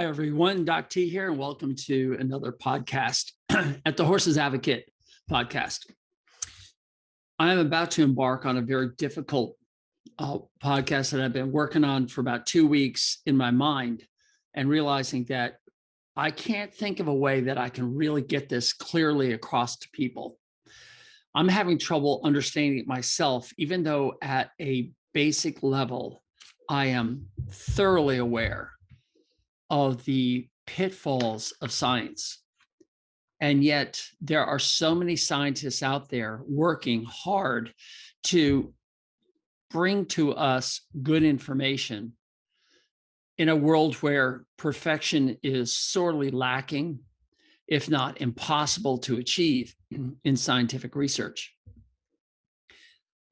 everyone. Doc T here, and welcome to another podcast at the Horses Advocate podcast. I am about to embark on a very difficult podcast that I've been working on for about 2 weeks in my mind, and realizing that I can't think of a way that I can really get this clearly across to people. I'm having trouble understanding it myself, even though at a basic level, I am thoroughly aware of the pitfalls of science. And yet there are so many scientists out there working hard to bring to us good information in a world where perfection is sorely lacking, if not impossible to achieve in scientific research.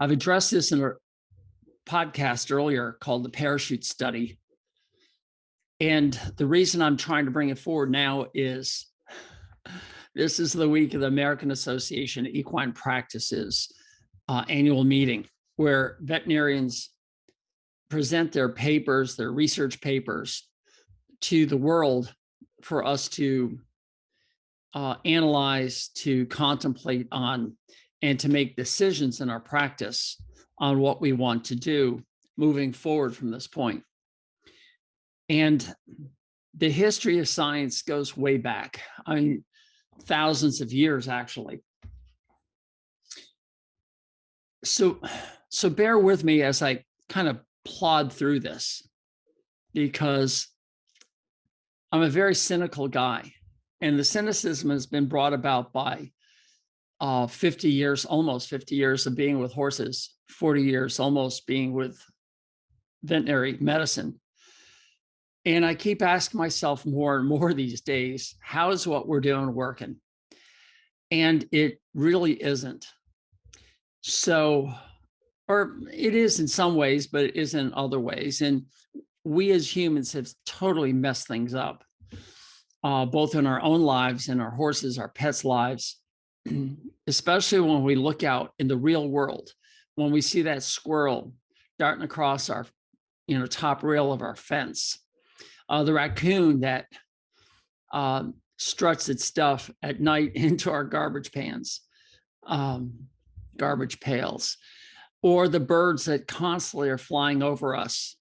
I've addressed this in a podcast earlier called The Parachute Study. And the reason I'm trying to bring it forward now is this is the week of the American Association of Equine Practices annual meeting, where veterinarians present their papers, their research papers to the world for us to analyze, to contemplate on, and to make decisions in our practice on what we want to do moving forward from this point. And the history of science goes way back. I mean, thousands of years, actually. So bear with me as I kind of plod through this, because I'm a very cynical guy. And the cynicism has been brought about by 50 years, almost 50 years of being with horses, 40 years almost being with veterinary medicine. And I keep asking myself more and more these days, how is what we're doing working? And it really isn't. So, or it is in some ways, but it isn't in other ways. And we as humans have totally messed things up, both in our own lives and our horses, our pets' lives, especially when we look out in the real world, when we see that squirrel darting across our, top rail of our fence. The raccoon that struts its stuff at night into our garbage pails, or the birds that constantly are flying over us.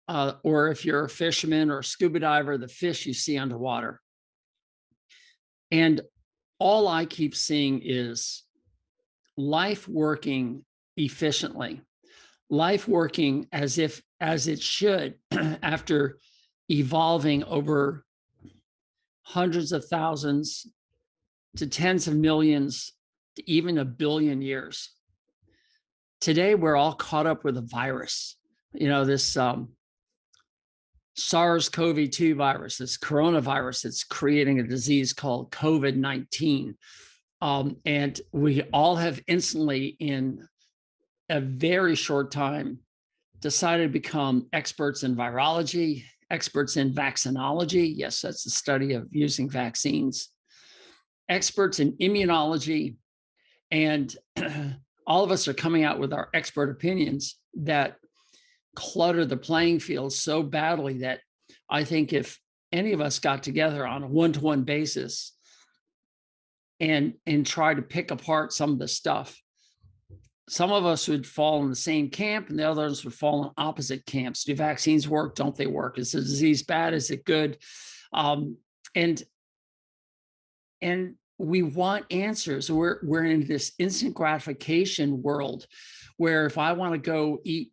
Or if you're a fisherman or a scuba diver, the fish you see underwater. And all I keep seeing is life working efficiently, life working as it should after evolving over hundreds of thousands to tens of millions to even a billion years. Today, we're all caught up with a virus, this SARS-CoV-2 virus, this coronavirus that's creating a disease called COVID-19. And we all have instantly, in a very short time, decided to become experts in virology, experts in vaccinology. Yes, that's the study of using vaccines. Experts in immunology. And all of us are coming out with our expert opinions that clutter the playing field so badly that I think if any of us got together on a one-to-one basis and try to pick apart some of the stuff, some of us would fall in the same camp and the others would fall in opposite camps. Do vaccines work? Don't they work? Is the disease bad? Is it good? And we want answers. We're in this instant gratification world where if I want to go eat,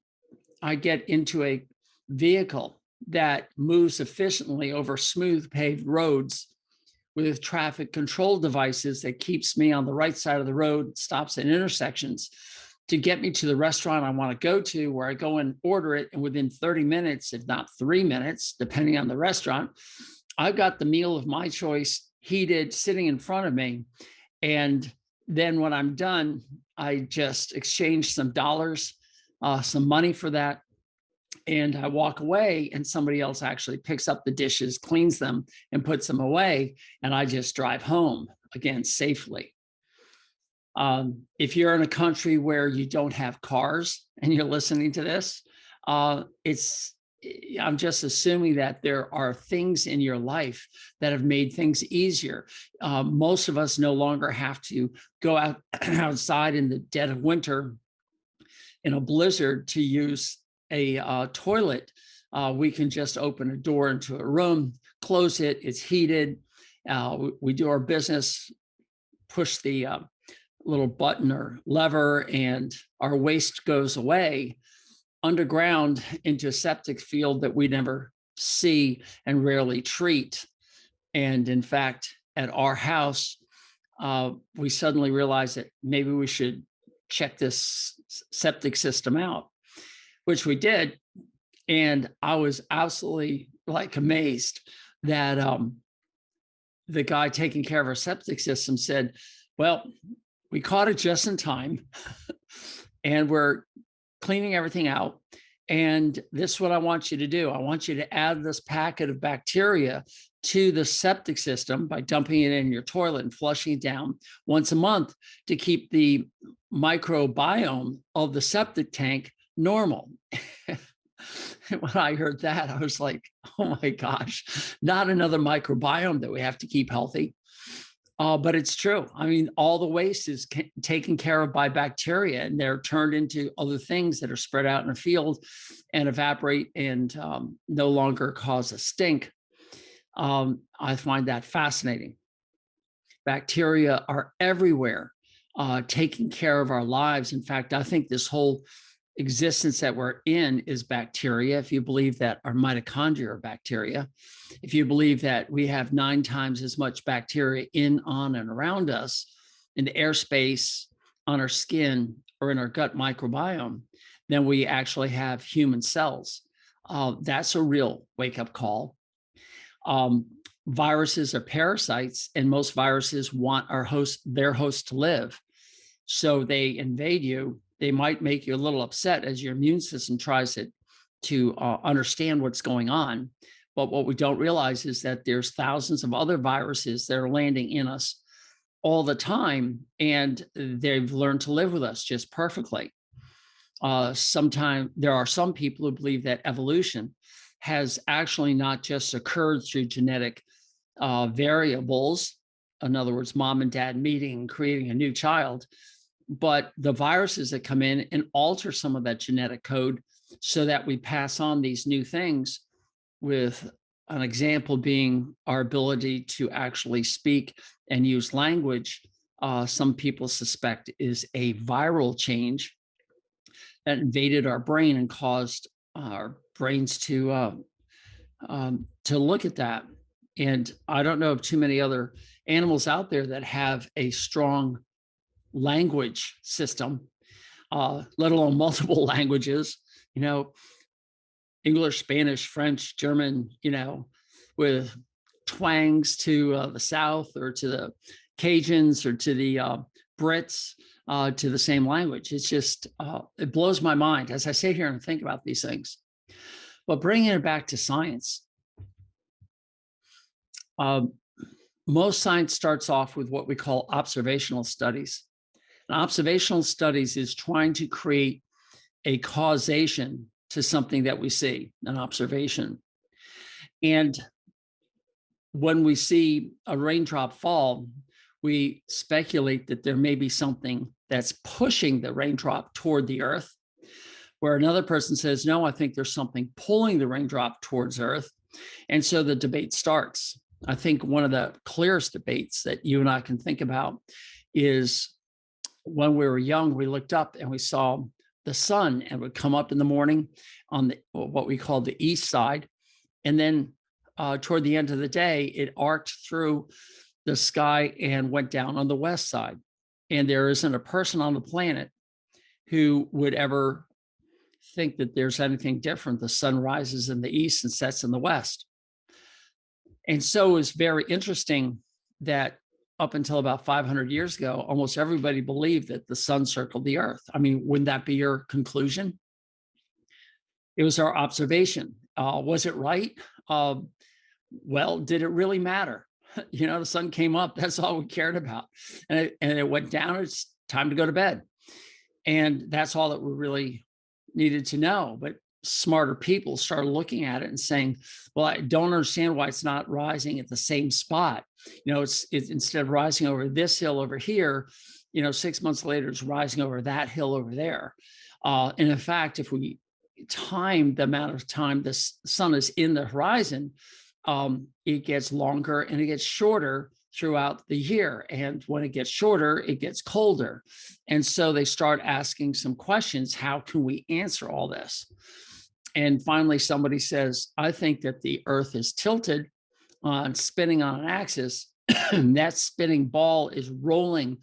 I get into a vehicle that moves efficiently over smooth paved roads with traffic control devices that keeps me on the right side of the road, stops at intersections to get me to the restaurant I want to go to, where I go and order it. And within 30 minutes, if not 3 minutes, depending on the restaurant, I've got the meal of my choice heated, sitting in front of me. And then when I'm done, I just exchange some dollars, some money for that. And I walk away and somebody else actually picks up the dishes, cleans them, and puts them away. And I just drive home again safely. If you're in a country where you don't have cars and you're listening to this, it's I'm just assuming that there are things in your life that have made things easier. Most of us no longer have to go out outside in the dead of winter in a blizzard to use a toilet. We can just open a door into a room, close it, it's heated. We do our business, push the little button or lever, and our waste goes away underground into a septic field that we never see and rarely treat. And in fact, at our house, we suddenly realized that maybe we should check this septic system out, which we did. And I was absolutely like amazed that the guy taking care of our septic system said, well, we caught it just in time and we're cleaning everything out. And this is what I want you to do. I want you to add this packet of bacteria to the septic system by dumping it in your toilet and flushing it down once a month to keep the microbiome of the septic tank normal. When I heard that, I was like, oh my gosh, not another microbiome that we have to keep healthy. But it's true. I mean, all the waste is taken care of by bacteria, and they're turned into other things that are spread out in a field and evaporate and no longer cause a stink. I find that fascinating. Bacteria are everywhere, taking care of our lives. In fact, I think this whole existence that we're in is bacteria. If you believe that our mitochondria are bacteria, if you believe that we have 9 times as much bacteria in, on, and around us in the airspace, on our skin, or in our gut microbiome, then we actually have human cells. That's a real wake-up call. Viruses are parasites, and most viruses want their host to live. So they invade you. They might make you a little upset as your immune system tries to understand what's going on. But what we don't realize is that there's thousands of other viruses that are landing in us all the time, and they've learned to live with us just perfectly. Sometimes there are some people who believe that evolution has actually not just occurred through genetic variables, in other words, mom and dad meeting and creating a new child, but the viruses that come in and alter some of that genetic code so that we pass on these new things, with an example being our ability to actually speak and use language. Some people suspect is a viral change that invaded our brain and caused our brains to look at that. And I don't know of too many other animals out there that have a strong language system, let alone multiple languages, English, Spanish, French, German, with twangs to the South or to the Cajuns or to the Brits, to the same language. It's just, it blows my mind as I sit here and think about these things. But bringing it back to science, most science starts off with what we call observational studies. And observational studies is trying to create a causation to something that we see, an observation. And when we see a raindrop fall, we speculate that there may be something that's pushing the raindrop toward the earth, where another person says, no, I think there's something pulling the raindrop towards earth. And so the debate starts. I think one of the clearest debates that you and I can think about is when we were young, we looked up and we saw the sun, and would come up in the morning on what we call the east side. And then toward the end of the day, it arced through the sky and went down on the west side. And there isn't a person on the planet who would ever think that there's anything different. The sun rises in the east and sets in the west. And so it's very interesting that up until about 500 years ago, almost everybody believed that the sun circled the earth. I mean, wouldn't that be your conclusion? It was our observation. Was it right? Well, did it really matter? The sun came up. That's all we cared about. And it went down. It's time to go to bed. And that's all that we really needed to know. But smarter people started looking at it and saying, well, I don't understand why it's not rising at the same spot. It's instead of rising over this hill over here, 6 months later, it's rising over that hill over there. And in fact, if we time the amount of time the sun is in the horizon, it gets longer and it gets shorter throughout the year. And when it gets shorter, it gets colder. And so they start asking some questions. How can we answer all this? And finally, somebody says, I think that the Earth is tilted on spinning on an axis. And that spinning ball is rolling,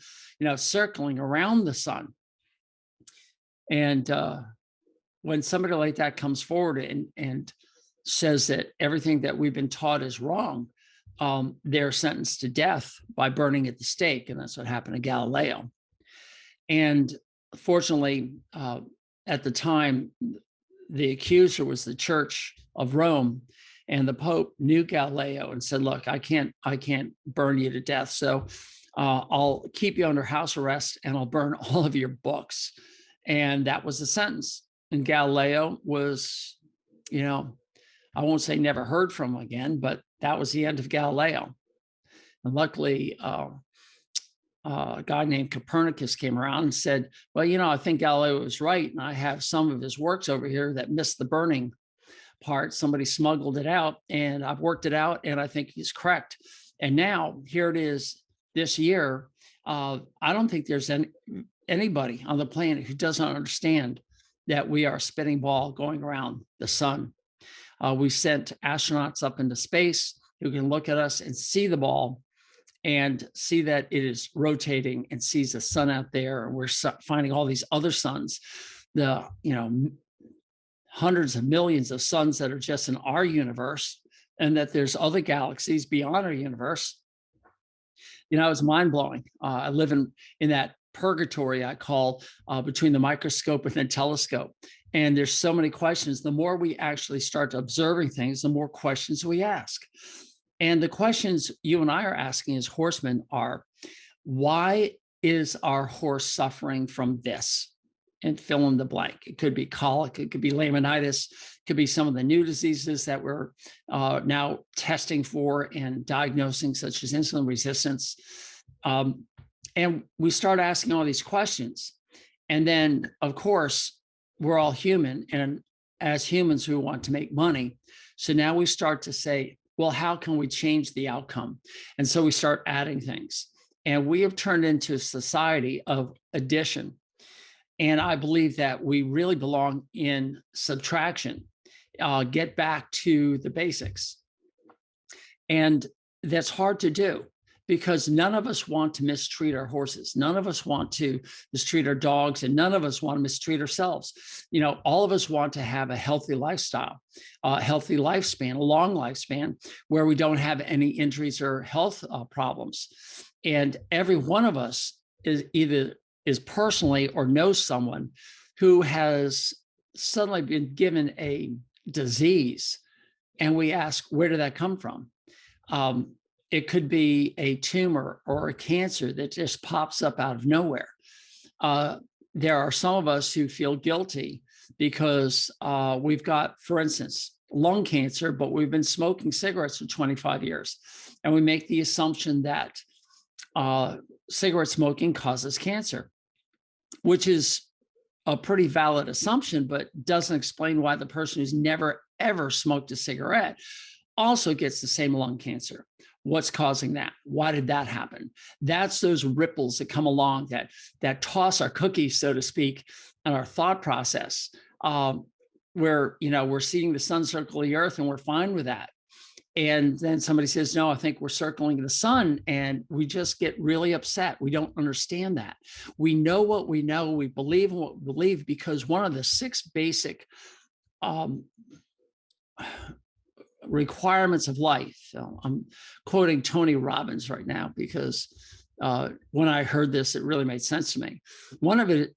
circling around the sun. And when somebody like that comes forward and says that everything that we've been taught is wrong, they're sentenced to death by burning at the stake. And that's what happened to Galileo. And fortunately, at the time, the accuser was the Church of Rome, and the Pope knew Galileo and said, look, I can't burn you to death. So I'll keep you under house arrest and I'll burn all of your books. And that was the sentence. And Galileo was, I won't say never heard from again, but that was the end of Galileo. And luckily, a guy named Copernicus came around and said, well, I think Galileo was right. And I have some of his works over here that missed the burning part. Somebody smuggled it out and I've worked it out and I think he's correct. And now here it is this year. I don't think there's anybody on the planet who doesn't understand that we are a spinning ball going around the sun. We sent astronauts up into space who can look at us and see the ball and see that it is rotating and sees the sun out there. And we're finding all these other suns, the, hundreds of millions of suns that are just in our universe, and that there's other galaxies beyond our universe. It's mind-blowing. I live in that purgatory I call between the microscope and the telescope. And there's so many questions. The more we actually start observing things, the more questions we ask. And the questions you and I are asking as horsemen are, why is our horse suffering from this? And fill in the blank. It could be colic, it could be laminitis, it could be some of the new diseases that we're now testing for and diagnosing, such as insulin resistance. And we start asking all these questions. And then, of course, we're all human. And as humans, we want to make money. So now we start to say, well, how can we change the outcome? And so we start adding things. And we have turned into a society of addition. And I believe that we really belong in subtraction, get back to the basics. And that's hard to do because none of us want to mistreat our horses. None of us want to mistreat our dogs, and none of us want to mistreat ourselves. All of us want to have a healthy lifestyle, a healthy lifespan, a long lifespan where we don't have any injuries or health problems. And every one of us is personally or knows someone who has suddenly been given a disease. And we ask, where did that come from? It could be a tumor or a cancer that just pops up out of nowhere. There are some of us who feel guilty because we've got, for instance, lung cancer, but we've been smoking cigarettes for 25 years. And we make the assumption that cigarette smoking causes cancer, which is a pretty valid assumption, but doesn't explain why the person who's never, ever smoked a cigarette also gets the same lung cancer. What's causing that? Why did that happen? That's those ripples that come along that toss our cookies, so to speak, and our thought process, where, we're seeing the sun circle the earth and we're fine with that. And then somebody says, no, I think we're circling the sun. And we just get really upset. We don't understand that. We know what we know. We believe in what we believe because one of the 6 basic requirements of life. I'm quoting Tony Robbins right now because when I heard this, it really made sense to me. One of it,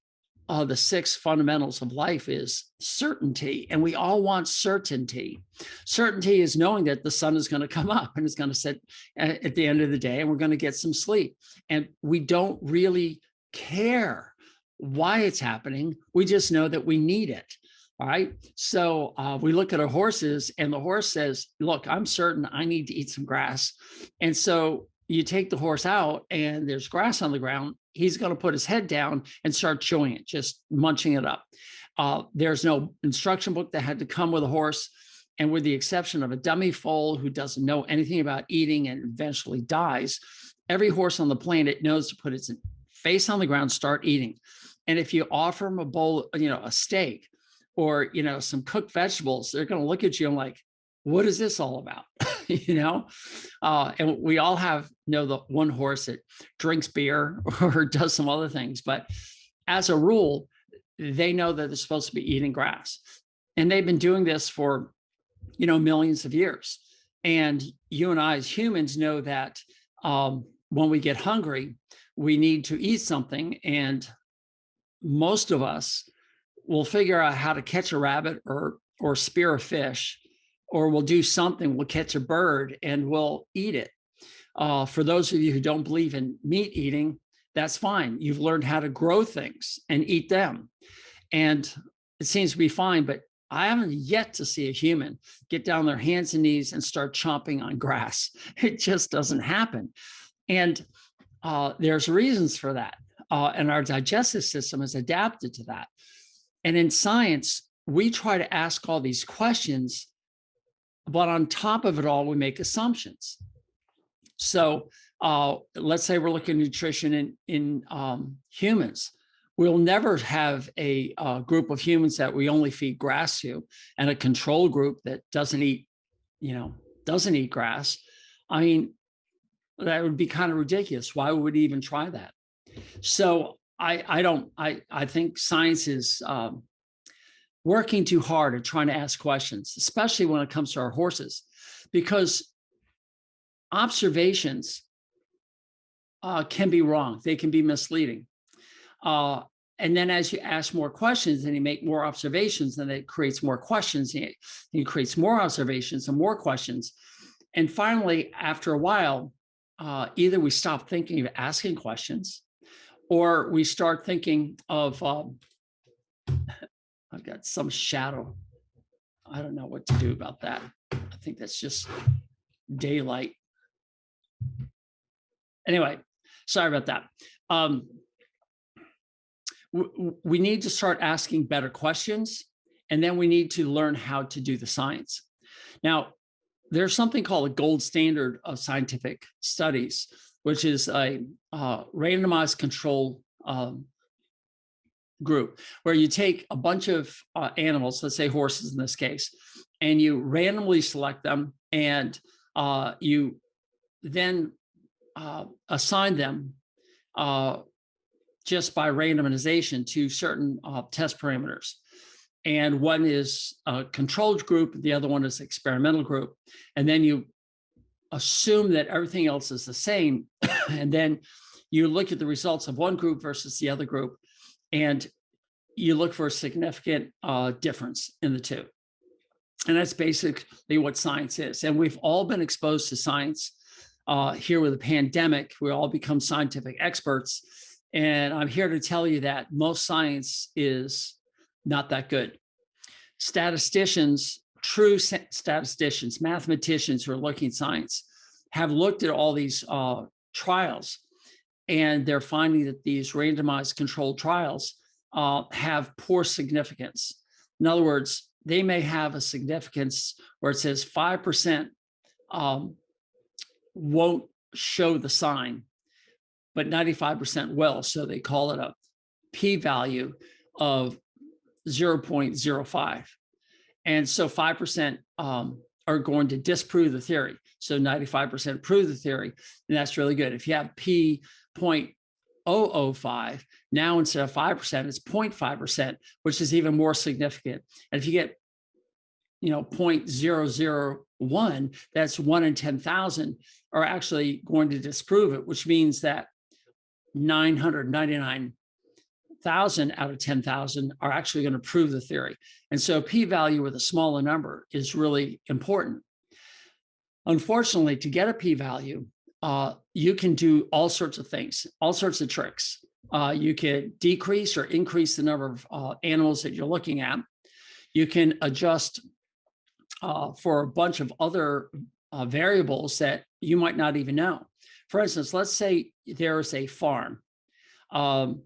the 6 fundamentals of life is certainty, and we all want certainty. Certainty is knowing that the sun is going to come up and it's going to set at the end of the day, and we're going to get some sleep. And we don't really care why it's happening. We just know that we need it. All right. So we look at our horses, and the horse says, look, I'm certain I need to eat some grass. And so you take the horse out and there's grass on the ground. He's going to put his head down and start chewing it, just munching it up. There's no instruction book that had to come with a horse. And with the exception of a dummy foal who doesn't know anything about eating and eventually dies, every horse on the planet knows to put its face on the ground, start eating. And if you offer them a bowl, a steak or, some cooked vegetables, they're going to look at you and like, what is this all about? And we all have, the one horse that drinks beer or does some other things. But as a rule, they know that they're supposed to be eating grass. And they've been doing this for, millions of years. And you and I as humans know that when we get hungry, we need to eat something. And most of us will figure out how to catch a rabbit or spear a fish, or we'll do something, we'll catch a bird and we'll eat it. For those of you who don't believe in meat eating, that's fine. You've learned how to grow things and eat them. And it seems to be fine, but I haven't yet to see a human get down their hands and knees and start chomping on grass. It just doesn't happen. And there's reasons for that. And our digestive system is adapted to that. And in science, we try to ask all these questions, but on top of it all, we make assumptions. So let's say we're looking at nutrition in humans. We'll never have a group of humans that we only feed grass to, and a control group that doesn't eat grass. I mean, that would be kind of ridiculous. Why would we even try that? So I think science is working too hard at trying to ask questions, especially when it comes to our horses, because observations can be wrong. They can be misleading. And then as you ask more questions and you make more observations, then it creates more questions. It creates more observations and more questions. And finally, after a while, either we stop thinking of asking questions, or we start thinking of, I've got some shadow. I don't know what to do about that. I think that's just daylight. Anyway, sorry about that. We need to start asking better questions, and then we need to learn how to do the science. Now, there's something called a gold standard of scientific studies, which is a randomized control group, where you take a bunch of animals, let's say horses in this case, and you randomly select them, and you then assign them just by randomization to certain test parameters. And one is a controlled group, the other one is experimental group. And then you assume that everything else is the same. And then you look at the results of one group versus the other group, and you look for a significant difference in the two. And that's basically what science is. And we've all been exposed to science here with the pandemic. We all become scientific experts. And I'm here to tell you that most science is not that good. Statisticians, true statisticians, mathematicians who are looking at science, have looked at all these trials, and they're finding that these randomized controlled trials have poor significance. In other words, they may have a significance where it says 5% won't show the sign, but 95% will. So they call it a p-value of 0.05. And so 5% are going to disprove the theory. So 95% prove the theory, and that's really good. If you have p.005, now instead of 5%, it's 0.5%, which is even more significant. And if you get 0.001, that's 1 in 10,000 are actually going to disprove it, which means that 999,000 out of 10,000 are actually going to prove the theory. And so p-value with a smaller number is really important. Unfortunately, to get a p-value, you can do all sorts of things, all sorts of tricks. You can decrease or increase the number of animals that you're looking at. You can adjust for a bunch of other variables that you might not even know. For instance, let's say there's a farm, and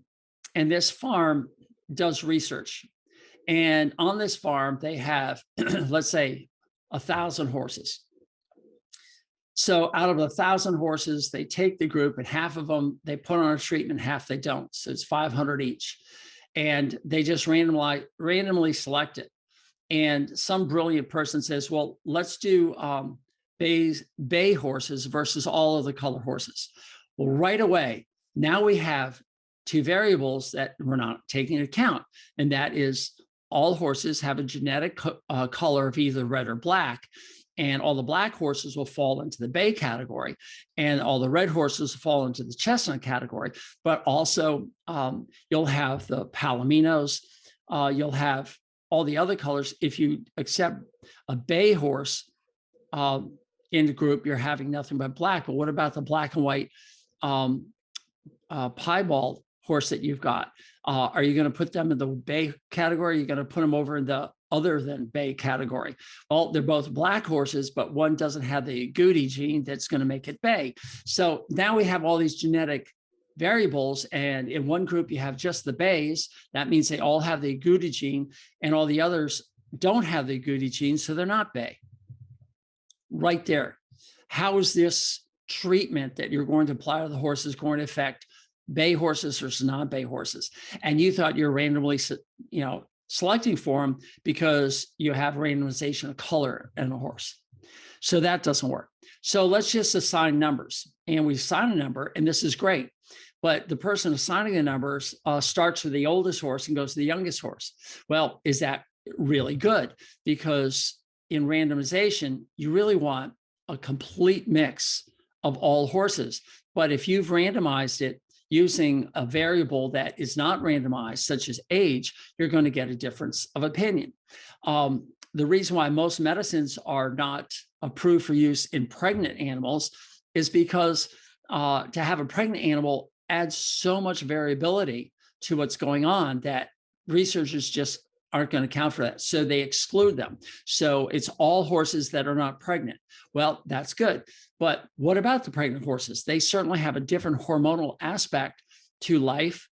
this farm does research. And on this farm, they have, let's say, 1,000 horses. So out of 1,000 horses, they take the group, and half of them they put on a treatment, half they don't. So it's 500 each. And they just randomly select it. And some brilliant person says, well, let's do bay horses versus all of the color horses. Well, right away, now we have two variables that we're not taking into account. And that is all horses have a genetic color of either red or black. And all the black horses will fall into the bay category, and all the red horses fall into the chestnut category. But also, you'll have the palominos, you'll have all the other colors. If you accept a bay horse in the group, you're having nothing but black. But what about the black and white piebald horse that you've got? Are you going to put them in the bay category? Are you going to put them over in the other than bay category? Well, they're both black horses, but one doesn't have the agouti gene that's going to make it bay. So now we have all these genetic variables, and in one group you have just the bays. That means they all have the agouti gene, and all the others don't have the agouti gene, so they're not bay. Right there. How is this treatment that you're going to apply to the horses going to affect bay horses versus non-bay horses? And you thought you're randomly, selecting for them because you have randomization of color in a horse. So that doesn't work. So let's just assign numbers, and we assign a number, and this is great. But the person assigning the numbers starts with the oldest horse and goes to the youngest horse. Well, is that really good? Because in randomization, you really want a complete mix of all horses. But if you've randomized it using a variable that is not randomized, such as age, you're going to get a difference of opinion. The reason why most medicines are not approved for use in pregnant animals is because to have a pregnant animal adds so much variability to what's going on that researchers just aren't going to account for that. So they exclude them. So it's all horses that are not pregnant. Well, that's good. But what about the pregnant horses? They certainly have a different hormonal aspect to life.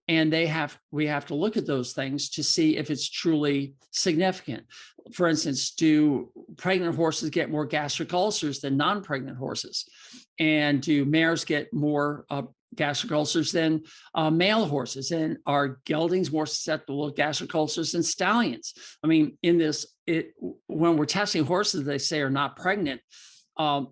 And we have to look at those things to see if it's truly significant. For instance, do pregnant horses get more gastric ulcers than non-pregnant horses? And do mares get more gastric ulcers than male horses? And are geldings more susceptible to gastric ulcers than stallions? I mean, when we're testing horses they say are not pregnant,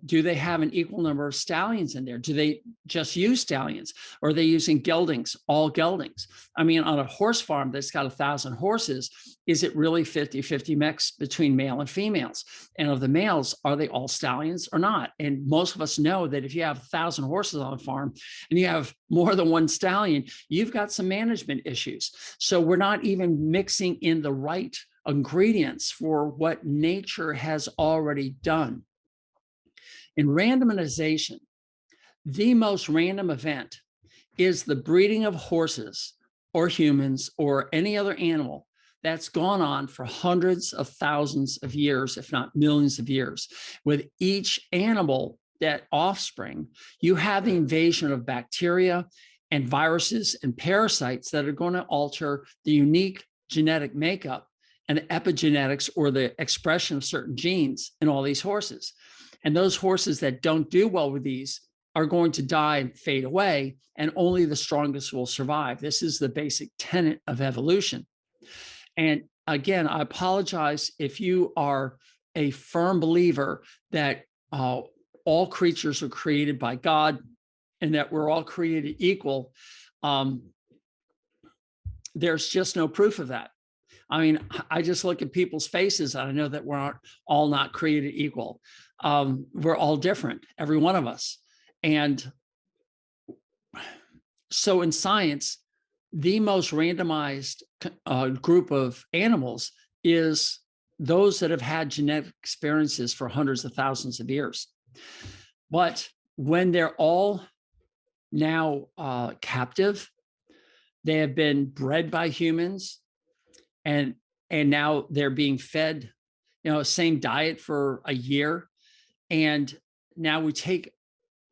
do they have an equal number of stallions in there? Do they just use stallions? Or are they using geldings, all geldings? I mean, on a horse farm that's got 1,000 horses, is it really 50-50 mix between male and females? And of the males, are they all stallions or not? And most of us know that if you have 1,000 horses on a farm and you have more than one stallion, you've got some management issues. So we're not even mixing in the right ingredients for what nature has already done. In randomization, the most random event is the breeding of horses or humans or any other animal that's gone on for hundreds of thousands of years, if not millions of years. With each animal, that offspring, you have the invasion of bacteria and viruses and parasites that are going to alter the unique genetic makeup and the epigenetics, or the expression of certain genes in all these horses. And those horses that don't do well with these are going to die and fade away, and only the strongest will survive. This is the basic tenet of evolution. And again, I apologize if you are a firm believer that all creatures are created by God and that we're all created equal. There's just no proof of that. I mean, I just look at people's faces and I know that we're all not created equal. We're all different, every one of us. And so in science, the most randomized group of animals is those that have had genetic experiences for hundreds of thousands of years. But when they're all now captive, they have been bred by humans, and and now they're being fed, same diet for a year. And now we take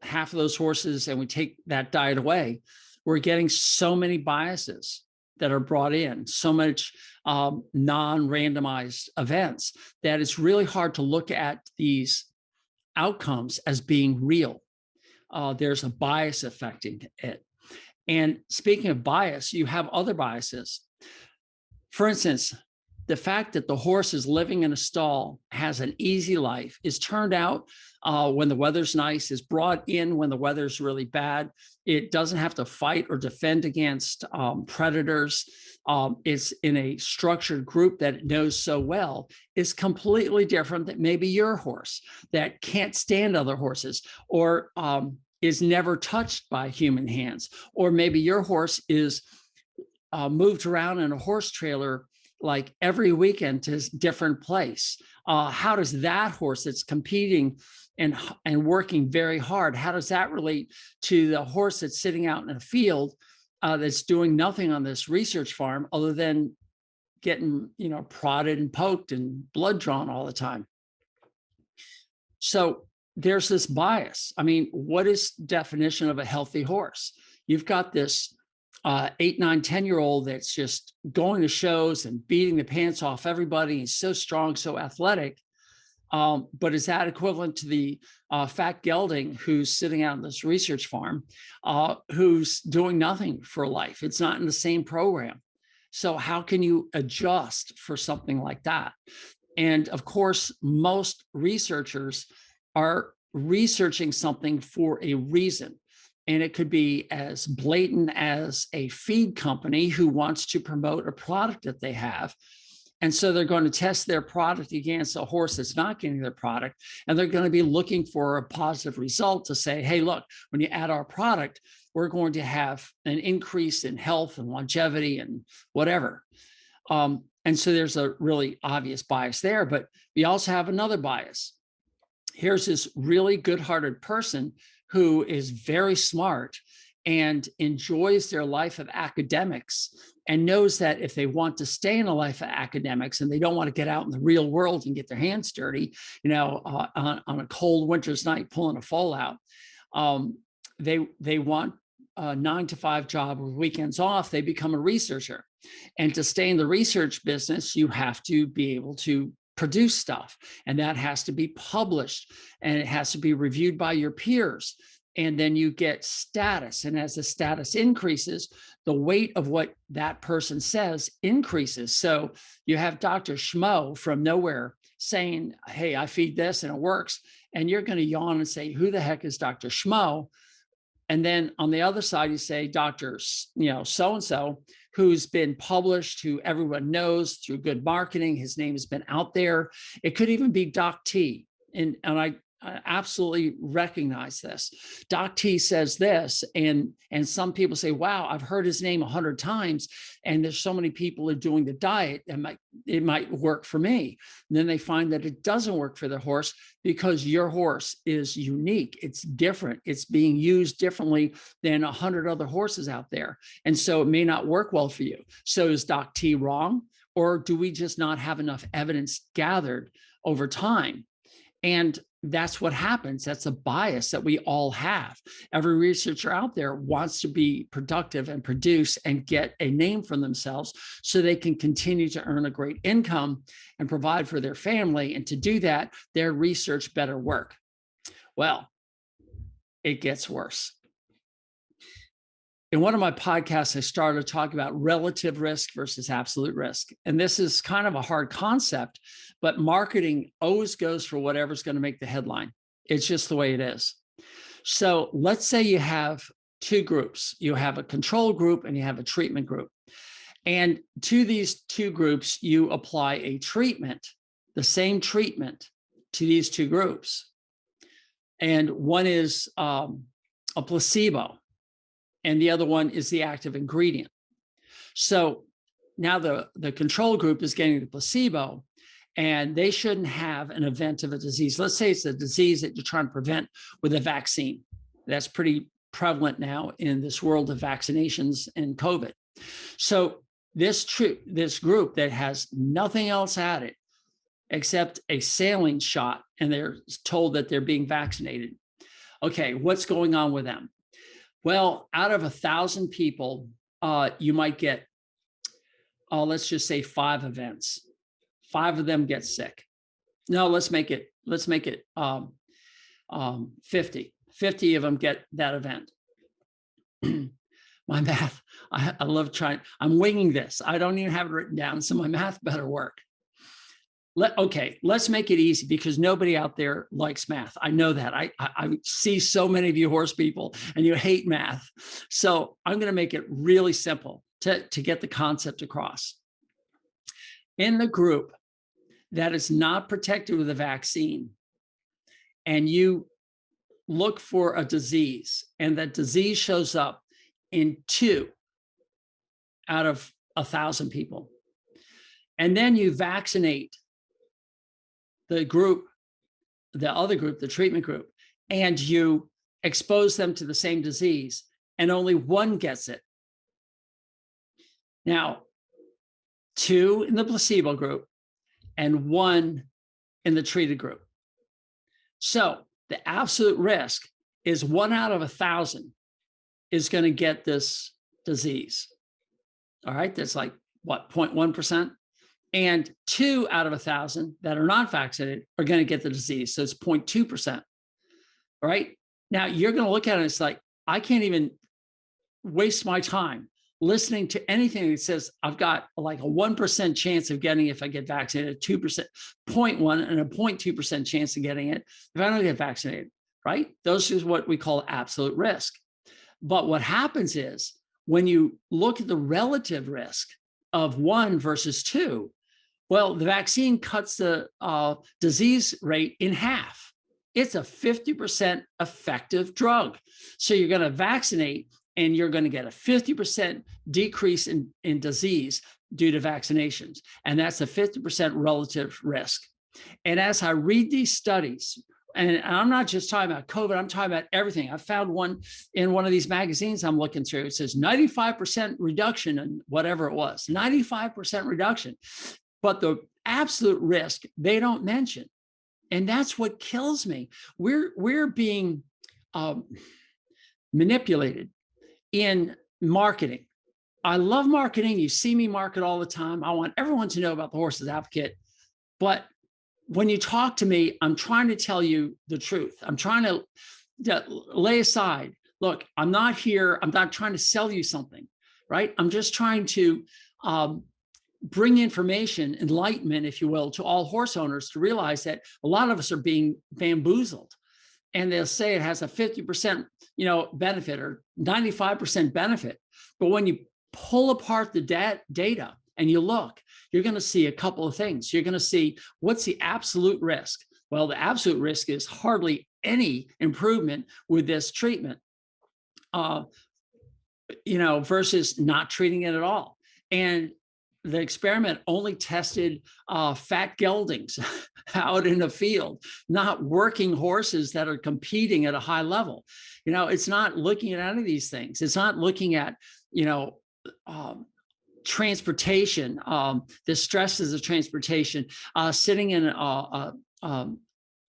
half of those horses and we take that diet away. We're getting so many biases that are brought in, so much non-randomized events, that it's really hard to look at these outcomes as being real. There's a bias affecting it. And speaking of bias, you have other biases. For instance, the fact that the horse is living in a stall, has an easy life, is turned out when the weather's nice, is brought in when the weather's really bad. It doesn't have to fight or defend against predators. It's in a structured group that it knows so well, is completely different than maybe your horse that can't stand other horses, or is never touched by human hands. Or maybe your horse is moved around in a horse trailer like every weekend to a different place. How does that horse that's competing and working very hard, how does that relate to the horse that's sitting out in a field that's doing nothing on this research farm other than getting, prodded and poked and blood drawn all the time? So there's this bias. I mean, what is definition of a healthy horse? You've got this 8, 9, 10-year-old that's just going to shows and beating the pants off everybody. He's so strong, so athletic. But is that equivalent to the fat gelding who's sitting out on this research farm, who's doing nothing for life? It's not in the same program. So how can you adjust for something like that? And of course, most researchers are researching something for a reason. And it could be as blatant as a feed company who wants to promote a product that they have. And so they're going to test their product against a horse that's not getting their product. And they're going to be looking for a positive result to say, hey, look, when you add our product, we're going to have an increase in health and longevity and whatever. And so there's a really obvious bias there. But we also have another bias. Here's this really good-hearted person who is very smart and enjoys their life of academics and knows that if they want to stay in a life of academics and they don't want to get out in the real world and get their hands dirty, on a cold winter's night pulling a foal out, they want a 9-to-5 job with weekends off. They become a researcher. And to stay in the research business, you have to be able to produce stuff, and that has to be published, and it has to be reviewed by your peers, and then you get status. And as the status increases, the weight of what that person says increases. So you have Dr. Schmo from nowhere saying, hey, I feed this and it works, and you're going to yawn and say, who the heck is Dr. Schmo? And then on the other side, you say Dr. So-and-so, who's been published, who everyone knows through good marketing. His name has been out there. It could even be Doc T. And I absolutely recognize this. Doc T says this, and some people say, wow, I've heard his name 100 times, and there's so many people who are doing the diet, and it might work for me. And then they find that it doesn't work for the horse because your horse is unique. It's different. It's being used differently than 100 other horses out there. And so it may not work well for you. So is Doc T wrong? Or do we just not have enough evidence gathered over time? And that's what happens. That's a bias that we all have. Every researcher out there wants to be productive and produce and get a name for themselves so they can continue to earn a great income and provide for their family. And to do that, their research better work. Well, it gets worse. In one of my podcasts, I started to talk about relative risk versus absolute risk. And this is kind of a hard concept, but marketing always goes for whatever's going to make the headline. It's just the way it is. So let's say you have two groups. You have a control group and you have a treatment group. And to these two groups, you apply a treatment, the same treatment to these two groups. And one is a placebo, and the other one is the active ingredient. So now the control group is getting the placebo, and they shouldn't have an event of a disease. Let's say it's a disease that you're trying to prevent with a vaccine. That's pretty prevalent now in this world of vaccinations and COVID. So this group that has nothing else at it except a saline shot, and they're told that they're being vaccinated. Okay, what's going on with them? Well, out of 1,000 people, you might get, let's just say 5 events. 5 of them get sick. No, let's make it 50. 50 of them get that event. My math, I love trying. I'm winging this. I don't even have it written down, so my math better work. Okay, let's make it easy, because nobody out there likes math. I know that. I see so many of you horse people and you hate math. So I'm going to make it really simple to get the concept across. In the group that is not protected with a vaccine, and you look for a disease, and that disease shows up in 2 out of 1,000 people, and then you vaccinate the other group, the treatment group, and you expose them to the same disease, and only 1 gets it. Now, 2 in the placebo group and 1 in the treated group. So the absolute risk is 1 out of 1,000 is going to get this disease. All right, that's like what, 0.1%? And 2 out of 1,000 that are not vaccinated are going to get the disease. So it's 0.2%. All right. Now you're going to look at it, it's like, I can't even waste my time listening to anything that says I've got like a 1% chance of getting it if I get vaccinated, 2%, 0.1, and a 0.2% chance of getting it if I don't get vaccinated, right? Those is what we call absolute risk. But what happens is, when you look at the relative risk of 1 versus 2, well, the vaccine cuts the disease rate in half. It's a 50% effective drug. So you're going to vaccinate, and you're going to get a 50% decrease in disease due to vaccinations. And that's a 50% relative risk. And as I read these studies, and I'm not just talking about COVID, I'm talking about everything. I found one in one of these magazines I'm looking through. It says 95% reduction in whatever it was, 95% reduction. But the absolute risk, they don't mention. And that's what kills me. We're being manipulated in marketing. I love marketing. You see me market all the time. I want everyone to know about the Horses Advocate. But when you talk to me, I'm trying to tell you the truth. I'm trying to lay aside, look, I'm not here. I'm not trying to sell you something, right? I'm just trying to bring information, enlightenment, if you will, to all horse owners to realize that a lot of us are being bamboozled. And they'll say it has a 50%, benefit or 95% benefit. But when you pull apart the data and you look, you're going to see a couple of things. You're going to see, what's the absolute risk? Well, the absolute risk is hardly any improvement with this treatment, versus not treating it at all. And the experiment only tested fat geldings out in the field, not working horses that are competing at a high level. It's not looking at any of these things. It's not looking at, transportation, the stresses of transportation, sitting in a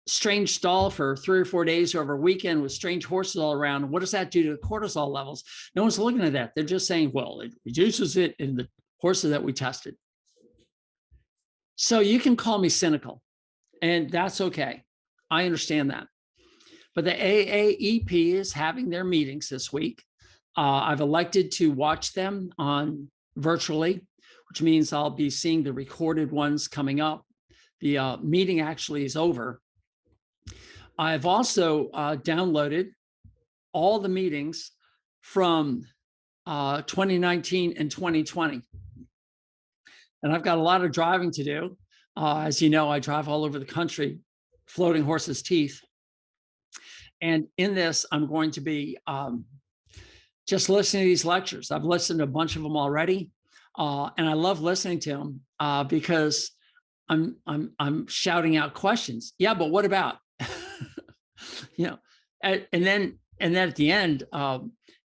strange stall for 3 or 4 days over a weekend with strange horses all around. What does that do to the cortisol levels? No one's looking at that. They're just saying, well, it reduces it in the horses that we tested. So you can call me cynical, and that's okay. I understand that. But the AAEP is having their meetings this week. I've elected to watch them on virtually, which means I'll be seeing the recorded ones coming up. The meeting actually is over. I've also downloaded all the meetings from 2019 and 2020. And I've got a lot of driving to do. As you know, I drive all over the country, floating horses' teeth. And in this, I'm going to be just listening to these lectures. I've listened to a bunch of them already. And I love listening to them because I'm shouting out questions. Yeah, but what about? And then at the end,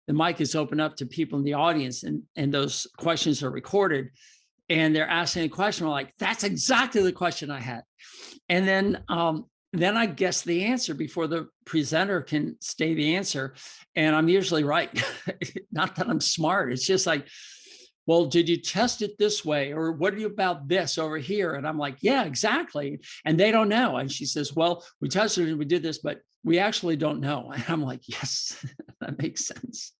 the mic is open up to people in the audience, and those questions are recorded, and they're asking a question. We're like, that's exactly the question I had. And then I guess the answer before the presenter can say the answer. And I'm usually right. Not that I'm smart. It's just like, well, did you test it this way? Or what are you about this over here? And I'm like, yeah, exactly. And they don't know. And she says, well, we tested it and we did this, but we actually don't know. And I'm like, yes, that makes sense.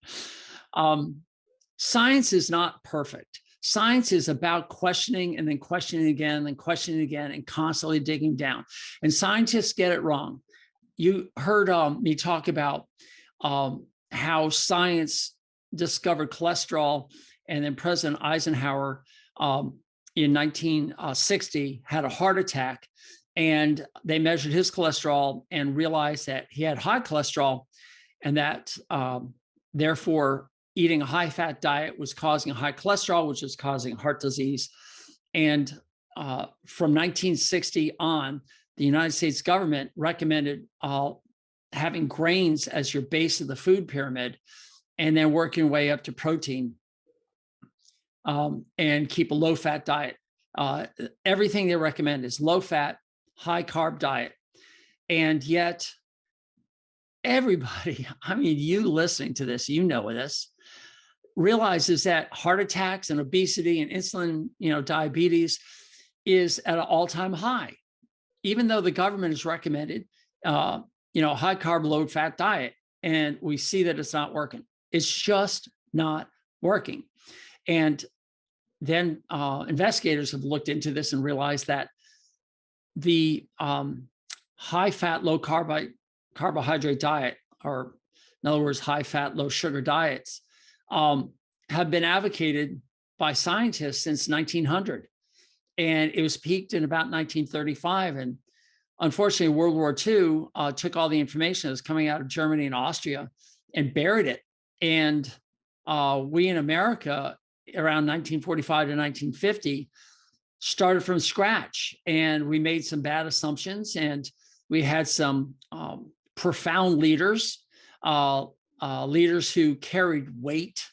Science is not perfect. Science is about questioning and then questioning again and questioning again and constantly digging down. And scientists get it wrong. You heard me talk about how science discovered cholesterol, and then President Eisenhower in 1960 had a heart attack, and they measured his cholesterol and realized that he had high cholesterol, and that therefore eating a high-fat diet was causing high cholesterol, which is causing heart disease. And from 1960 on, the United States government recommended having grains as your base of the food pyramid, and then working your way up to protein, and keep a low-fat diet. Everything they recommend is low-fat, high-carb diet. And yet, everybody, I mean, you listening to this, you know this, realizes that heart attacks and obesity and insulin, diabetes is at an all-time high, even though the government has recommended, high carb, low fat diet. And we see that it's not working. It's just not working. And then investigators have looked into this and realized that the high fat, low carbohydrate diet, or in other words, high fat, low sugar diets, have been advocated by scientists since 1900. And it was peaked in about 1935. And unfortunately, World War II took all the information that was coming out of Germany and Austria and buried it. And we in America, around 1945 to 1950, started from scratch. And we made some bad assumptions. And we had some profound leaders, leaders who carried weight.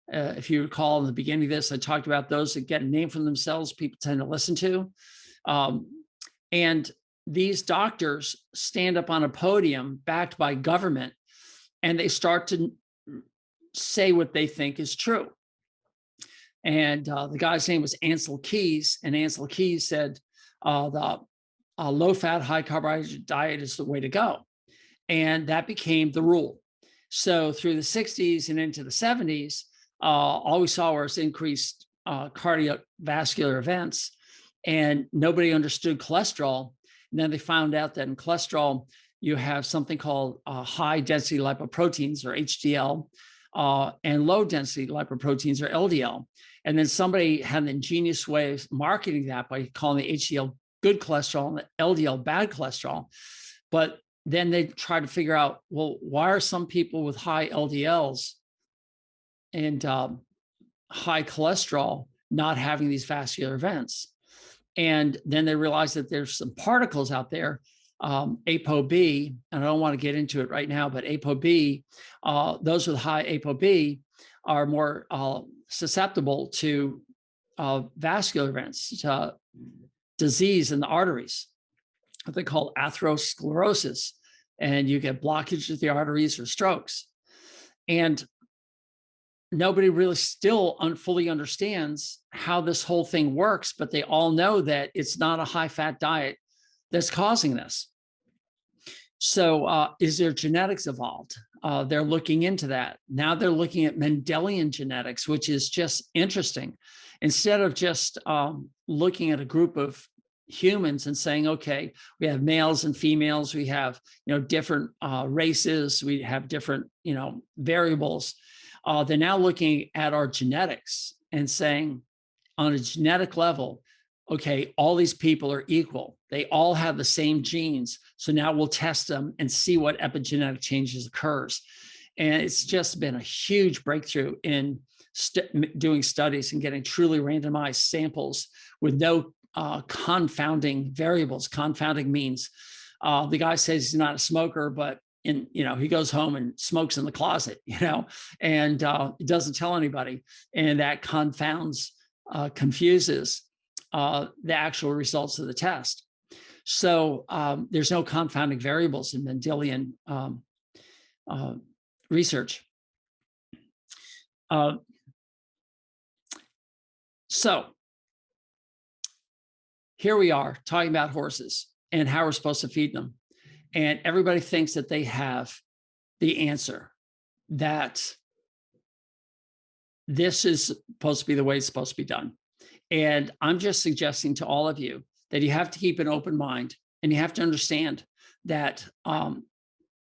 If you recall in the beginning of this, I talked about those that get a name for themselves, people tend to listen to. And these doctors stand up on a podium backed by government, and they start to say what they think is true. And the guy's name was Ansel Keys, and Ansel Keys said the low-fat, high-carbohydrate diet is the way to go. And that became the rule. So through the 60s and into the 70s, all we saw was increased cardiovascular events, and nobody understood cholesterol. And then they found out that in cholesterol, you have something called high-density lipoproteins, or HDL, and low-density lipoproteins, or LDL. And then somebody had an ingenious way of marketing that by calling the HDL good cholesterol and the LDL bad cholesterol. But then they tried to figure out, well, why are some people with high LDLs and high cholesterol not having these vascular events? And then they realized that there's some particles out there, ApoB, and I don't want to get into it right now, but ApoB, those with high ApoB are more susceptible to vascular events, disease in the arteries, what they call atherosclerosis, and you get blockage of the arteries or strokes. And nobody really still fully understands how this whole thing works, but they all know that it's not a high-fat diet that's causing this. So is there genetics involved? They're looking into that. Now they're looking at Mendelian genetics, which is just interesting. Instead of just looking at a group of humans and saying, okay, we have males and females, we have different races, we have different variables. They're now looking at our genetics and saying, on a genetic level, okay, all these people are equal. They all have the same genes. So now we'll test them and see what epigenetic changes occurs. And it's just been a huge breakthrough in doing studies and getting truly randomized samples with no confounding variables. Confounding means the guy says he's not a smoker, but he goes home and smokes in the closet, and doesn't tell anybody. And that confuses the actual results of the test. So there's no confounding variables in Mendelian research. So here we are talking about horses and how we're supposed to feed them. And everybody thinks that they have the answer, that this is supposed to be the way it's supposed to be done. And I'm just suggesting to all of you that you have to keep an open mind, and you have to understand that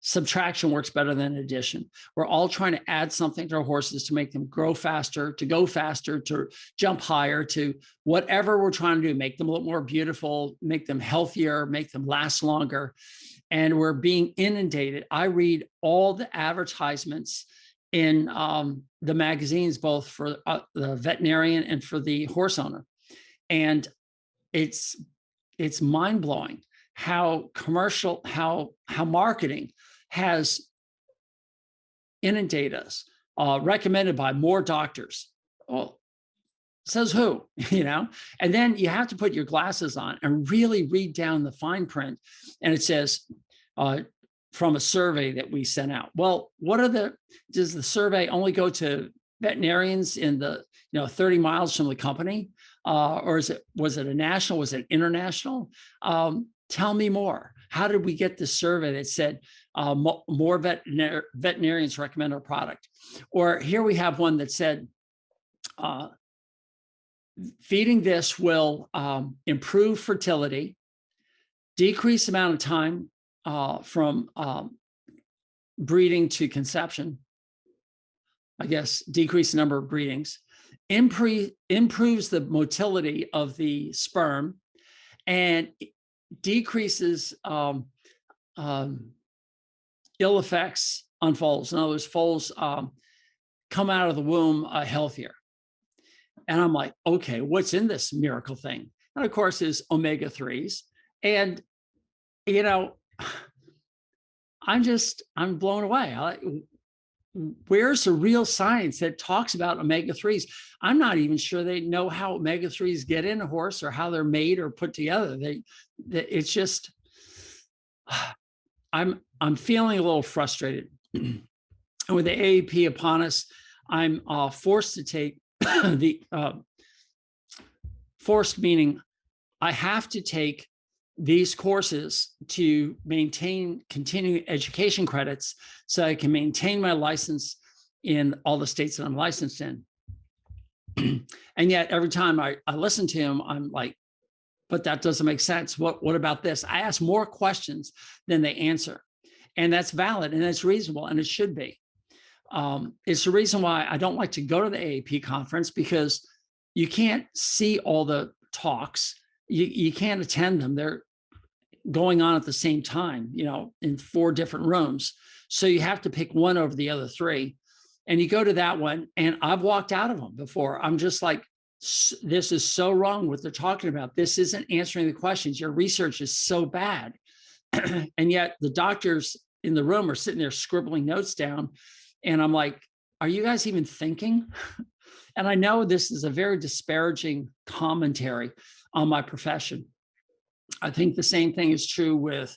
subtraction works better than addition. We're all trying to add something to our horses to make them grow faster, to go faster, to jump higher, to whatever we're trying to do, make them look more beautiful, make them healthier, make them last longer. And we're being inundated. I read all the advertisements in the magazines, both for the veterinarian and for the horse owner. And it's mind-blowing how marketing has inundated us, recommended by more doctors. Well, says who, And then you have to put your glasses on and really read down the fine print. And it says, from a survey that we sent out. Well, does the survey only go to veterinarians in the 30 miles from the company? Or was it a national? Was it international? Tell me more. How did we get this survey that said more veterinarians recommend our product? Or here we have one that said, feeding this will improve fertility, decrease the amount of time from breeding to conception, I guess, decrease the number of breedings, improves the motility of the sperm, and decreases ill effects on foals. In other words, foals come out of the womb healthier. And I'm like, okay, what's in this miracle thing? And of course, is omega-3s. And, I'm blown away. Where's the real science that talks about omega-3s? I'm not even sure they know how omega-3s get in a horse or how they're made or put together. It's just, I'm feeling a little frustrated. And with the AAP upon us, I'm forced to take forced meaning I have to take these courses to maintain continuing education credits so I can maintain my license in all the states that I'm licensed in. And yet every time I listen to him, I'm like, but that doesn't make sense. What about this? I ask more questions than they answer. And that's valid and that's reasonable and it should be. It's the reason why I don't like to go to the AAP conference, because you can't see all the talks. You can't attend them. They're going on at the same time, in 4 different rooms. So you have to pick one over the other 3. And you go to that one, and I've walked out of them before. I'm just like, this is so wrong what they're talking about. This isn't answering the questions. Your research is so bad. And yet the doctors in the room are sitting there scribbling notes down. And I'm like, are you guys even thinking? And I know this is a very disparaging commentary on my profession. I think the same thing is true with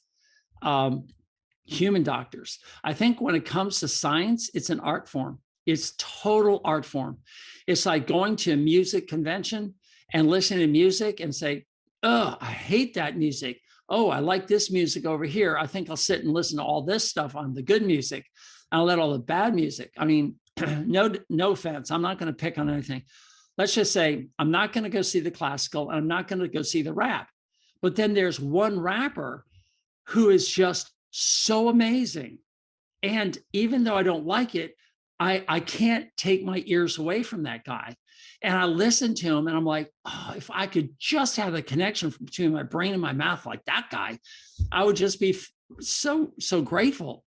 human doctors. I think when it comes to science, it's an art form. It's total art form. It's like going to a music convention and listening to music and say, oh, I hate that music. Oh, I like this music over here. I think I'll sit and listen to all this stuff on the good music. I'll let all the bad music. I mean, no offense. I'm not going to pick on anything. Let's just say I'm not going to go see the classical and I'm not going to go see the rap. But then there's one rapper who is just so amazing. And even though I don't like it, I can't take my ears away from that guy. And I listen to him and I'm like, oh, if I could just have the connection between my brain and my mouth like that guy, I would just be so grateful.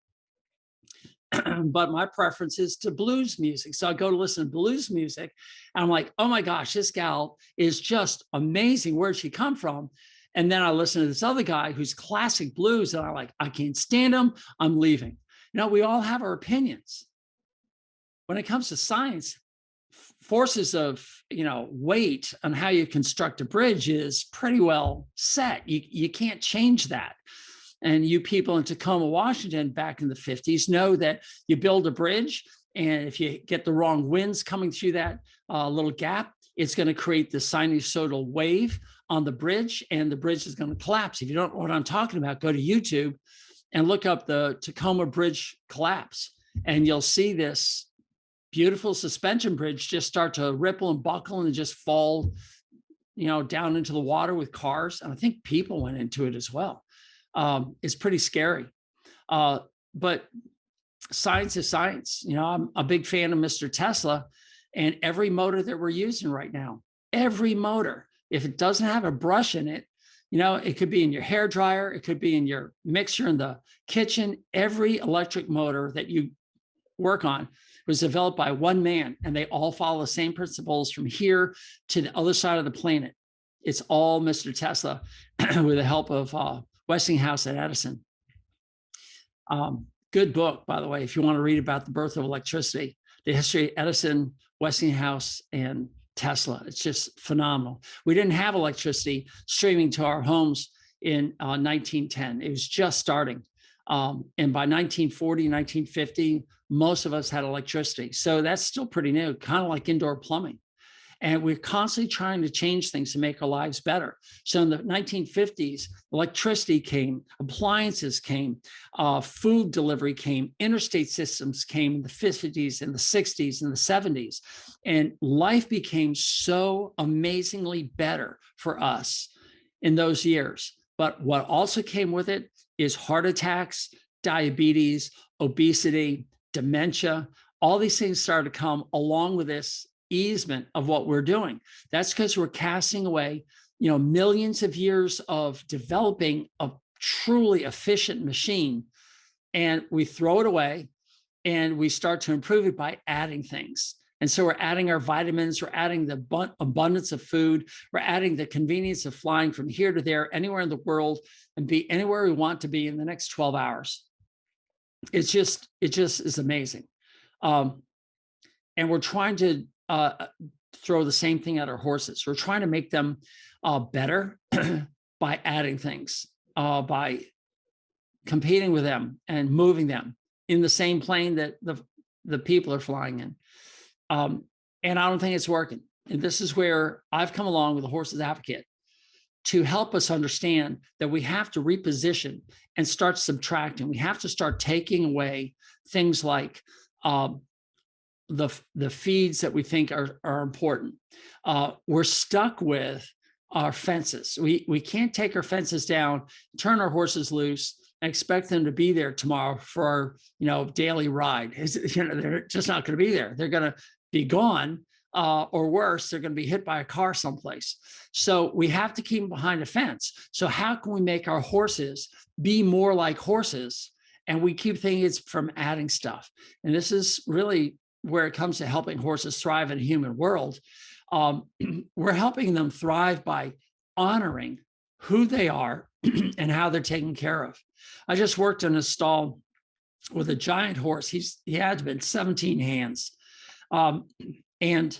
But my preference is to blues music. So I go to listen to blues music and I'm like, oh my gosh, this gal is just amazing. Where'd she come from? And then I listen to this other guy who's classic blues, and I'm like, I can't stand him. I'm leaving. We all have our opinions. When it comes to science, forces of weight on how you construct a bridge is pretty well set. You can't change that. And you people in Tacoma, Washington, back in the 50s know that you build a bridge, and if you get the wrong winds coming through that little gap, it's going to create the sinusoidal wave on the bridge, and the bridge is going to collapse. If you don't know what I'm talking about, go to YouTube and look up the Tacoma Bridge collapse, and you'll see this beautiful suspension bridge just start to ripple and buckle and just fall, down into the water with cars. And I think people went into it as well. It's pretty scary. But science is science. I'm a big fan of Mr. Tesla, and every motor that we're using right now, every motor, if it doesn't have a brush in it, it could be in your hair dryer, it could be in your mixer in the kitchen. Every electric motor that you work on was developed by one man, and they all follow the same principles from here to the other side of the planet. It's all Mr. Tesla with the help of Westinghouse and Edison. Good book, by the way, if you want to read about the birth of electricity, the history of Edison, Westinghouse, and Tesla. It's just phenomenal. We didn't have electricity streaming to our homes in 1910. It was just starting. And by 1940, 1950, most of us had electricity. So that's still pretty new, kind of like indoor plumbing. And we're constantly trying to change things to make our lives better. So in the 1950s, electricity came, appliances came, food delivery came, interstate systems came in the 50s and the 60s and the 70s. And life became so amazingly better for us in those years. But what also came with it is heart attacks, diabetes, obesity, dementia. All these things started to come along with this easement of what we're doing. That's because we're casting away, millions of years of developing a truly efficient machine, and we throw it away and we start to improve it by adding things. And so we're adding our vitamins, we're adding the abundance of food, we're adding the convenience of flying from here to there, anywhere in the world, and be anywhere we want to be in the next 12 hours. It just is amazing. And we're trying to throw the same thing at our horses. We're trying to make them better by adding things, by competing with them and moving them in the same plane that the people are flying in. And I don't think it's working. And this is where I've come along with the Horse's Advocate to help us understand that we have to reposition and start subtracting. We have to start taking away things like the feeds that we think are important. We're stuck with our fences. We can't take our fences down, turn our horses loose, and expect them to be there tomorrow for our daily ride. They're just not going to be there. They're going to be gone, or worse, they're going to be hit by a car someplace. So we have to keep them behind a fence. So how can we make our horses be more like horses? And we keep thinking it's from adding stuff. And this is really where it comes to helping horses thrive in a human world. We're helping them thrive by honoring who they are and how they're taken care of. I just worked in a stall with a giant horse. He had been 17 hands. And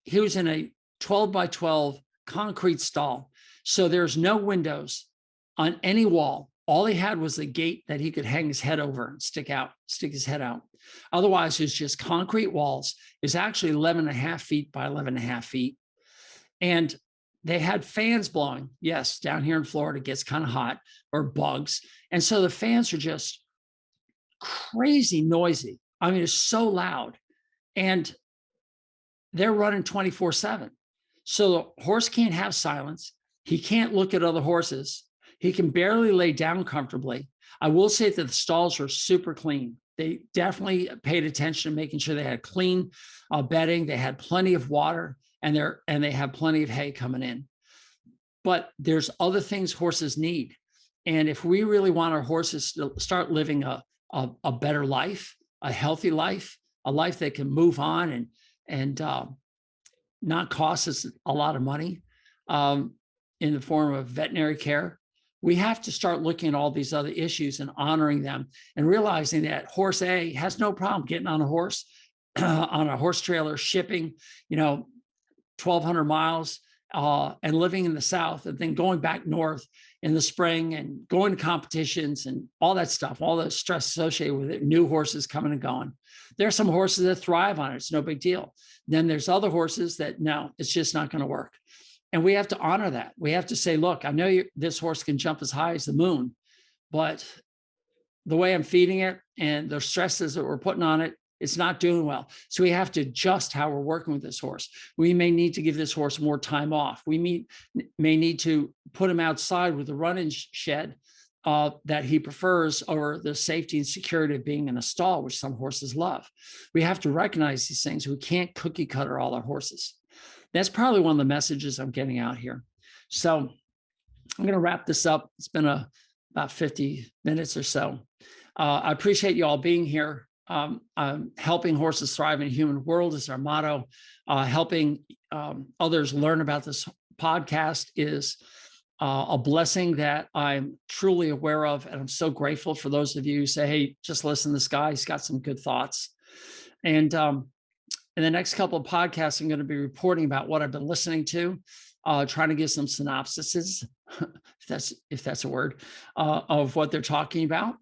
he was in a 12 by 12 concrete stall. So there's no windows on any wall. All he had was a gate that he could hang his head over and stick his head out. Otherwise, it's just concrete walls. It's actually 11.5 feet by 11.5 feet. And they had fans blowing. Yes, down here in Florida, it gets kind of hot, or bugs. And so the fans are just crazy noisy. I mean, it's so loud. And they're running 24/7. So the horse can't have silence. He can't look at other horses. He can barely lay down comfortably. I will say that the stalls are super clean. They definitely paid attention to making sure they had clean bedding. They had plenty of water, and they have plenty of hay coming in. But there's other things horses need. And if we really want our horses to start living a better life, a healthy life, a life that can move on and not cost us a lot of money, in the form of veterinary care. We have to start looking at all these other issues and honoring them and realizing that horse A has no problem getting on a horse, on a horse trailer, shipping, 1,200 miles and living in the South, and then going back north in the spring and going to competitions and all that stuff, all the stress associated with it, new horses coming and going. There are some horses that thrive on it. It's no big deal. Then there's other horses that, no, it's just not going to work. And we have to honor that. We have to say, look, I know this horse can jump as high as the moon, but the way I'm feeding it and the stresses that we're putting on it, it's not doing well. So we have to adjust how we're working with this horse. We may need to give this horse more time off. We may need to put him outside with a run-in shed that he prefers over the safety and security of being in a stall, which some horses love. We have to recognize these things. We can't cookie cutter all our horses. That's probably one of the messages I'm getting out here. So I'm going to wrap this up. It's been about 50 minutes or so. I appreciate you all being here. Helping horses thrive in a human world is our motto. Helping others learn about this podcast is a blessing that I'm truly aware of. And I'm so grateful for those of you who say, hey, just listen to this guy. He's got some good thoughts. And in the next couple of podcasts, I'm going to be reporting about what I've been listening to, trying to give some synopsises, if that's a word, of what they're talking about.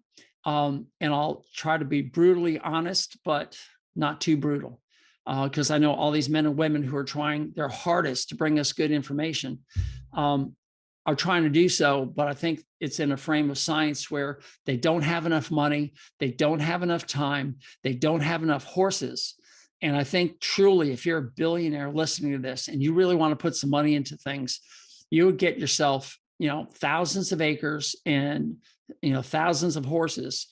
And I'll try to be brutally honest, but not too brutal, because I know all these men and women who are trying their hardest to bring us good information are trying to do so, but I think it's in a frame of science where they don't have enough money, they don't have enough time, they don't have enough horses. And I think truly, if you're a billionaire listening to this and you really want to put some money into things, you would get yourself, thousands of acres and, thousands of horses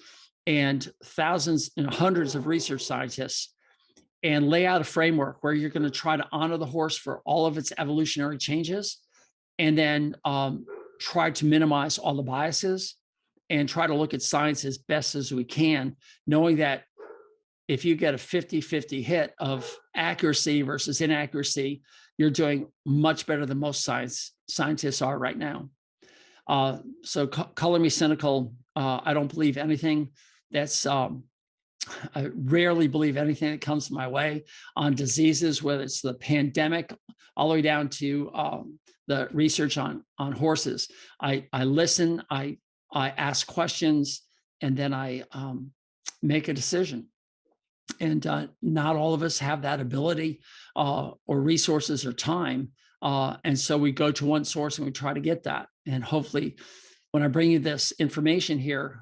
and thousands and hundreds of research scientists, and lay out a framework where you're going to try to honor the horse for all of its evolutionary changes, and then try to minimize all the biases and try to look at science as best as we can, knowing that if you get a 50-50 hit of accuracy versus inaccuracy, you're doing much better than most scientists are right now. So color me cynical. I don't believe anything I rarely believe anything that comes my way on diseases, whether it's the pandemic all the way down to the research on horses. I listen, I ask questions, and then I make a decision. And not all of us have that ability or resources or time. And so we go to one source and we try to get that. And hopefully when I bring you this information here,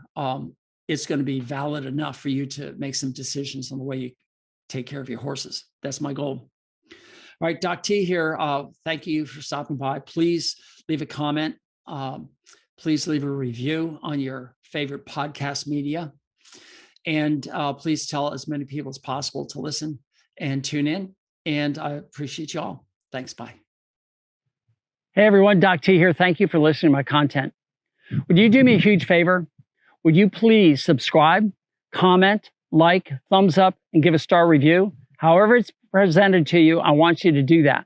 it's going to be valid enough for you to make some decisions on the way you take care of your horses. That's my goal. All right, Doc T here. Thank you for stopping by. Please leave a comment. Please leave a review on your favorite podcast media. And please tell as many people as possible to listen and tune in. And I appreciate you all. Thanks. Bye. Hey, everyone. Doc T here. Thank you for listening to my content. Would you do me a huge favor? Would you please subscribe, comment, like, thumbs up, and give a star review? However it's presented to you, I want you to do that.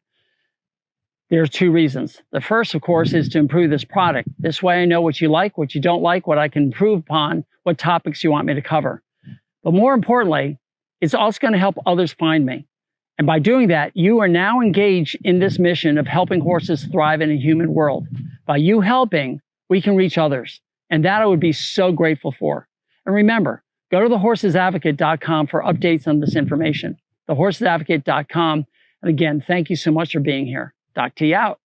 There are two reasons. The first, of course, is to improve this product. This way I know what you like, what you don't like, what I can improve upon, what topics you want me to cover. But more importantly, it's also going to help others find me. And by doing that, you are now engaged in this mission of helping horses thrive in a human world. By you helping, we can reach others. And that I would be so grateful for. And remember, go to thehorsesadvocate.com for updates on this information. Thehorsesadvocate.com. And again, thank you so much for being here. Doc T out.